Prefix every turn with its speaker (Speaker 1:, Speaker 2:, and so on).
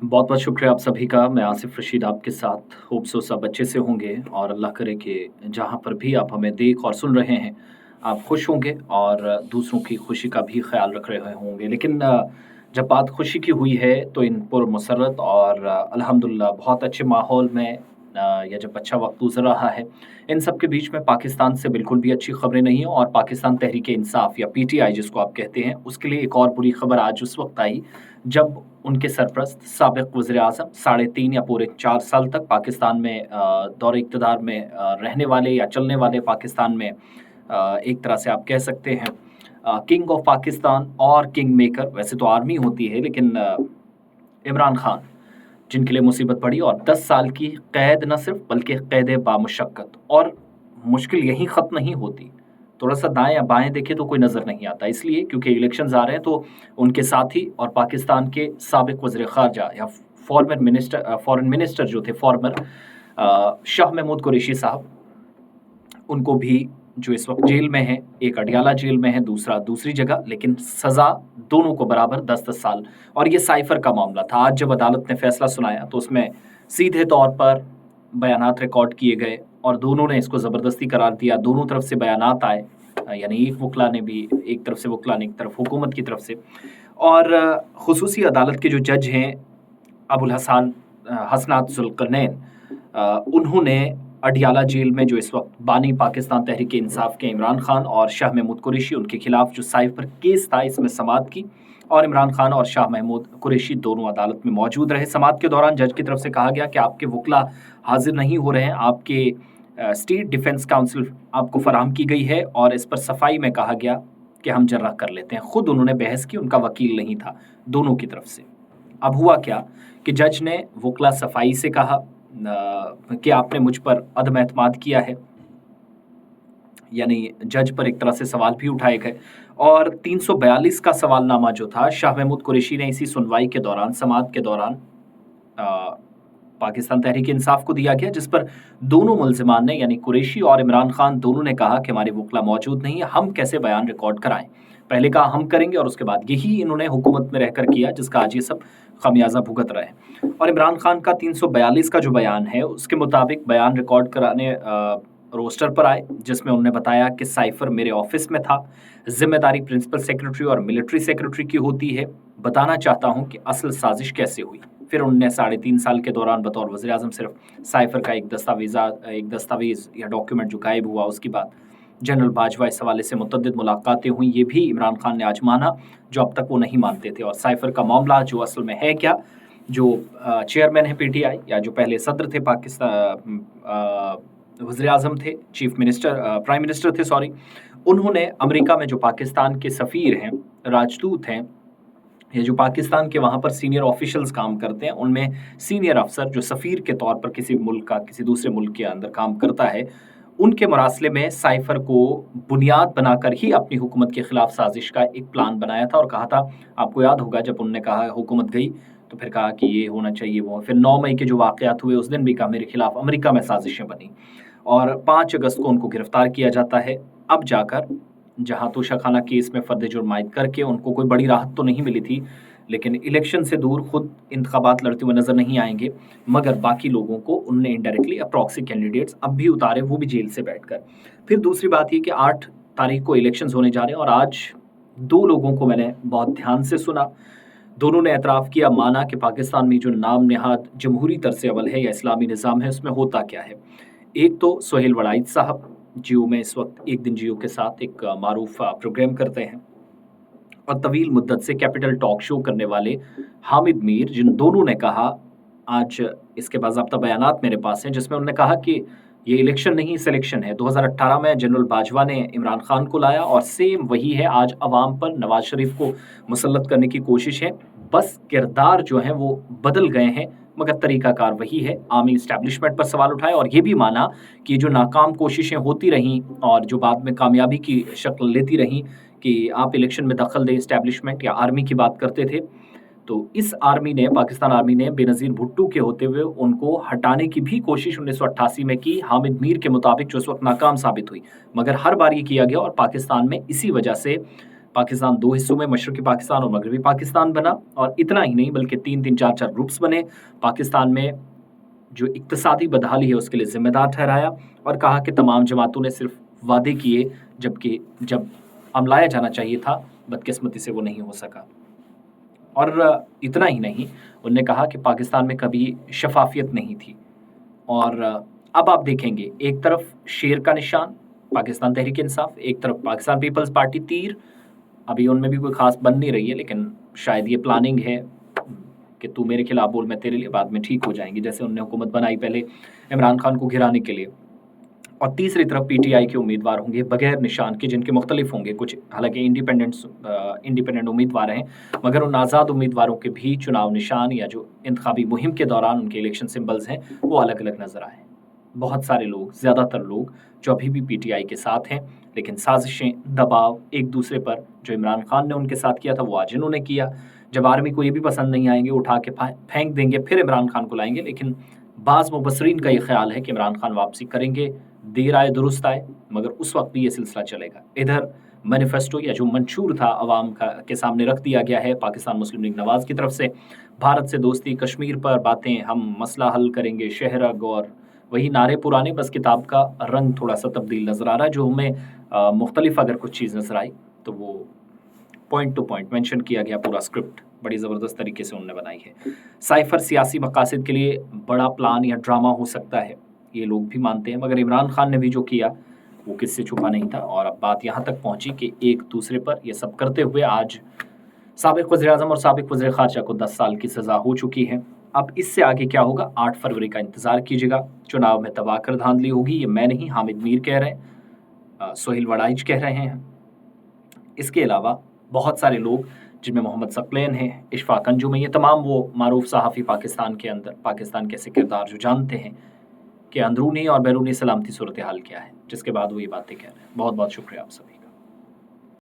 Speaker 1: बहुत बहुत शुक्रिया आप सभी का। मैं आसिफ रशीद आपके साथ। होप सो सब अच्छे से होंगे और अल्लाह करे कि जहाँ पर भी आप हमें देख और सुन रहे हैं, आप खुश होंगे और दूसरों की खुशी का भी ख़्याल रख रहे होंगे। लेकिन जब बात खुशी की हुई है तो इन पुरमसरत और अल्हम्दुलिल्लाह बहुत अच्छे माहौल में या जब अच्छा वक़्त गुज़र रहा है, इन सब के बीच में पाकिस्तान से बिल्कुल भी अच्छी खबरें नहीं हैं और पाकिस्तान तहरीक-ए-इंसाफ या पीटीआई जिसको आप कहते हैं, उसके लिए एक और बुरी खबर आज उस वक़्त आई जब उनके सरपरस्त साबिक़ वज़ीर-ए-आज़म साढ़े 3 या पूरे 4 साल तक पाकिस्तान में दौर-ए-इक़्तिदार में रहने वाले या चलने वाले पाकिस्तान में एक तरह से आप कह सकते हैं किंग ऑफ पाकिस्तान और किंग मेकर वैसे तो आर्मी होती है लेकिन इमरान खान जिनके लिए मुसीबत पड़ी और 10 साल की कैद न सिर्फ़ बल्कि कैद बामुशक्कत और मुश्किल यहीं ख़त्म नहीं होती। थोड़ा-सा दाएँ या बाएँ देखें तो कोई नज़र नहीं आता इसलिए क्योंकि इलेक्शंस आ रहे हैं तो उनके साथी और पाकिस्तान के साबिक़ वज़ीर ख़ारजा या फ़ॉरेन मिनिस्टर जो थे फ़ॉर्मर शाह महमूद कुरैशी साहब, उनको भी जो इस वक़्त जेल में हैं, एक अडयाला जेल में है, दूसरा दूसरी जगह, लेकिन सज़ा दोनों को बराबर 10-10 साल। और ये साइफ़र का मामला था। आज जब अदालत ने फ़ैसला सुनाया तो उसमें सीधे तौर पर बयानात रिकॉर्ड किए गए और दोनों ने इसको ज़बरदस्ती करार दिया। दोनों तरफ से बयानात आए यानी एक वकील ने भी एक तरफ से वकील ने एक तरफ हुकूमत की तरफ से और ख़ुसूसी अदालत के जो जज हैं अबुल हसन हसनात ज़ुल्क़रनैन उन्होंने अडयाला जेल में जो इस वक़्त बानी पाकिस्तान तहरीक-ए-इंसाफ के इमरान खान और शाह महमूद कुरैशी उनके खिलाफ जो साइफ़र केस था इसमें समाअत की और इमरान खान और शाह महमूद कुरैशी दोनों अदालत में मौजूद रहे। समाअत के दौरान जज की तरफ से कहा गया कि आपके वकील हाज़िर नहीं हो रहे हैं, आपके स्टेट डिफेंस काउंसिल आपको फ़राहम की गई है और इस पर सफाई में कहा गया कि हम जर्रा कर लेते हैं। खुद उन्होंने बहस की, उनका वकील नहीं था, दोनों की तरफ से। अब हुआ क्या कि जज ने वकील सफाई से कहा कि आपने मुझ पर अदम एतमाद किया है, यानी जज पर एक तरह से सवाल भी उठाए गए और 342 का सवालनामा जो था शाह महमूद कुरैशी ने इसी सुनवाई के दौरान समाअत के दौरान पाकिस्तान तहरीक-ए-इंसाफ को दिया गया जिस पर दोनों मुल्ज़िमान ने यानी कुरैशी और इमरान खान दोनों ने कहा कि हमारे वकील मौजूद नहीं है, हम कैसे बयान रिकॉर्ड कराएँ। पहले कहा हम करेंगे और उसके बाद यही इन्होंने हुकूमत में रहकर किया जिसका आज ये सब खमियाजा भुगत रहे हैं। और इमरान खान का 342 का जो बयान है उसके मुताबिक बयान रिकॉर्ड कराने रोस्टर पर आए जिसमें उन्होंने बताया कि साइफ़र मेरे ऑफिस में था, ज़िम्मेदारी प्रिंसिपल सेक्रेटरी और मिलिट्री सेक्रेटरी की होती है, बताना चाहता हूँ कि असल साजिश कैसे हुई। फिर उन्होंने साढ़े 3 साल के दौरान बतौर वज़ीर-ए-आज़म सिर्फ साइफ़र का एक दस्तावेज़ या डॉक्यूमेंट जो गायब हुआ उसकी बात। जनरल बाजवा इस हवाले से मुतअद्दिद मुलाकातें हुईं, ये भी इमरान खान ने आज माना, जो अब तक वो नहीं मानते थे। और साइफ़र का मामला जो असल में है क्या, जो चेयरमैन है पीटीआई या जो पहले सदर थे वज़ीर-ए-आज़म थे, प्राइम मिनिस्टर थे सॉरी, उन्होंने अमेरिका में जो पाकिस्तान के सफ़ीर हैं, राजदूत हैं, ये जो पाकिस्तान के वहाँ पर सीनियर ऑफिशियल्स काम करते हैं, उनमें सीनियर अफ़सर जो सफ़ीर के तौर पर किसी मुल्क का किसी दूसरे मुल्क के अंदर काम करता है, उनके मरासले में साइफ़र को बुनियाद बनाकर ही अपनी हुकूमत के खिलाफ साजिश का एक प्लान बनाया था और कहा था, आपको याद होगा जब उन्होंने कहा हुकूमत गई, तो फिर कहा कि ये होना चाहिए वो। फिर 9 मई के जो वाक़यात हुए उस दिन भी कहा मेरे खिलाफ अमेरिका में साजिशें बनी और 5 अगस्त को उनको गिरफ़्तार किया जाता है। अब जाकर जहाँ तोशाखाना केस में फ़र्द जुर्म आयद करके उनको कोई बड़ी राहत तो नहीं मिली थी, लेकिन इलेक्शन से दूर खुद इंतखाबात लड़ते हुए नज़र नहीं आएँगे, मगर बाकी लोगों को उनने इनडायरेक्टली प्रॉक्सी कैंडिडेट्स अब भी उतारे, वो भी जेल से बैठकर। फिर दूसरी बात ये कि 8 तारीख को इलेक्शंस होने जा रहे हैं और आज 2 लोगों को मैंने बहुत ध्यान से सुना। दोनों ने एतराफ़ किया, माना कि पाकिस्तान में जो नाम नेहाद जमहूरी तर्ज़ अमल है या इस्लामी निज़ाम है, उसमें होता क्या है। एक तो सोहेल वड़ाइच साहब, जियो में इस वक़्त एक दिन जियो के साथ एक मारूफ़ प्रोग्राम करते हैं और तवील मुद्दत से कैपिटल टॉक शो करने वाले हामिद मीर, जिन दोनों ने कहा, आज इसके बाज़ाब्ता बयानात मेरे पास हैं, जिसमें उन्होंने कहा कि ये इलेक्शन नहीं सिलेक्शन है। 2018 में जनरल बाजवा ने इमरान खान को लाया और सेम वही है आज अवाम पर नवाज़ शरीफ को मुसल्लत करने की कोशिश है। बस किरदार जो हैं वो बदल गए हैं मगर तरीक़ाकार वही है। आर्मी एस्टैब्लिशमेंट पर सवाल उठाए और ये भी माना कि जो नाकाम कोशिशें होती रहीं और जो बाद में कामयाबी की शक्ल लेती रहीं कि आप इलेक्शन में दखल दें एस्टैब्लिशमेंट या आर्मी की बात करते थे, तो इस आर्मी ने पाकिस्तान आर्मी ने बेनज़ीर भुट्टो के होते हुए उनको हटाने की भी कोशिश 1988 में की, हामिद मीर के मुताबिक जो उस वक़्त नाकाम साबित हुई। मगर हर बार ये किया गया और पाकिस्तान में इसी वजह से पाकिस्तान 2 हिस्सों में मशरक़ी पाकिस्तान और मगरबी पाकिस्तान बना, और इतना ही नहीं बल्कि 3-3, 4-4 ग्रुप्स बने। पाकिस्तान में जो इक़्तिसादी बदहाली है उसके लिए ज़िम्मेदार ठहराया और कहा कि तमाम जमातों ने सिर्फ वादे किए, जबकि जब अमलाया जाना चाहिए था बदकिस्मती से वो नहीं हो सका। और इतना ही नहीं, उन्होंने कहा कि पाकिस्तान में कभी शफाफियत नहीं थी। और अब आप देखेंगे, एक तरफ शेर का निशान पाकिस्तान तहरीक इंसाफ, एक तरफ पाकिस्तान पीपल्स पार्टी तीर। अभी उनमें भी कोई खास बन नहीं रही है, लेकिन शायद ये प्लानिंग है कि तू मेरे खिलाफ बोल, मैं तेरे लिए, बाद में ठीक हो जाएंगी, जैसे उन्होंने हुकूमत बनाई पहले इमरान खान को गिराने के लिए। और तीसरी तरफ पीटीआई के उम्मीदवार होंगे बगैर निशान के, जिनके मुख्तलिफ होंगे, कुछ हालांकि इंडिपेंडेंट उम्मीदवार हैं, मगर उन आज़ाद उम्मीदवारों के भी चुनाव निशान या जो इंतखाबी मुहिम के दौरान उनके इलेक्शन सिंबल्स हैं वो अलग अलग नज़र आए। बहुत सारे लोग, ज़्यादातर लोग जो अभी भी पीटीआई के साथ हैं, लेकिन साजिशें, दबाव एक दूसरे पर जो इमरान खान ने उनके साथ किया था वो आज इन्होंने किया। जब आर्मी को ये भी पसंद नहीं आएंगे, उठा के फेंक देंगे, फिर इमरान खान को लाएंगे। लेकिन बाज़ मुबसरीन का ये ख्याल है कि इमरान खान वापसी करेंगे, देर आए दुरुस्त आए, मगर उस वक्त भी ये सिलसिला चलेगा। इधर मैनिफेस्टो या जो मंशूर था अवाम के सामने रख दिया गया है पाकिस्तान मुस्लिम लीग नवाज़ की तरफ से, भारत से दोस्ती, कश्मीर पर बातें, हम मसला हल करेंगे, शहरग, और वही नारे पुराने, बस किताब का रंग थोड़ा सा तब्दील नज़र आ रहा है। जो हमें मुख्तलिफ अगर कुछ चीज़ नज़र आई तो वो पॉइंट टू पॉइंट मेंशन किया गया, पूरा स्क्रिप्ट बड़ी ज़बरदस्त तरीके से उन्होंने बनाई है। साइफर सियासी मकासद के लिए बड़ा प्लान या ड्रामा हो सकता है, ये लोग भी मानते हैं, मगर इमरान खान ने भी जो किया वो किससे छुपा नहीं था। और अब बात यहाँ तक पहुँची कि एक दूसरे पर ये सब करते हुए आज साबिक़ वज़ीर-ए-आज़म और साबिक़ वज़ीर ख़ारजा को 10 साल की सज़ा हो चुकी है। अब इससे आगे क्या होगा, 8 फरवरी का इंतज़ार कीजिएगा। चुनाव में तबाह कर धांधली होगी, ये मैं नहीं, हामिद मीर कह रहे हैं, सोहेल वड़ाइच कह रहे हैं। इसके अलावा बहुत सारे लोग, जिनमें मोहम्मद सकलैन हैं, इशफाक अंजुम है, ये तमाम वो मारूफ सहाफ़ी पाकिस्तान के अंदर, पाकिस्तान के ऐसे किरदार जो जानते हैं कि अंदरूनी और बैरूनी सलामती सूरत हाल क्या है, जिसके बाद वो ये बातें कह रहे हैं। बहुत बहुत शुक्रिया आप सभी का।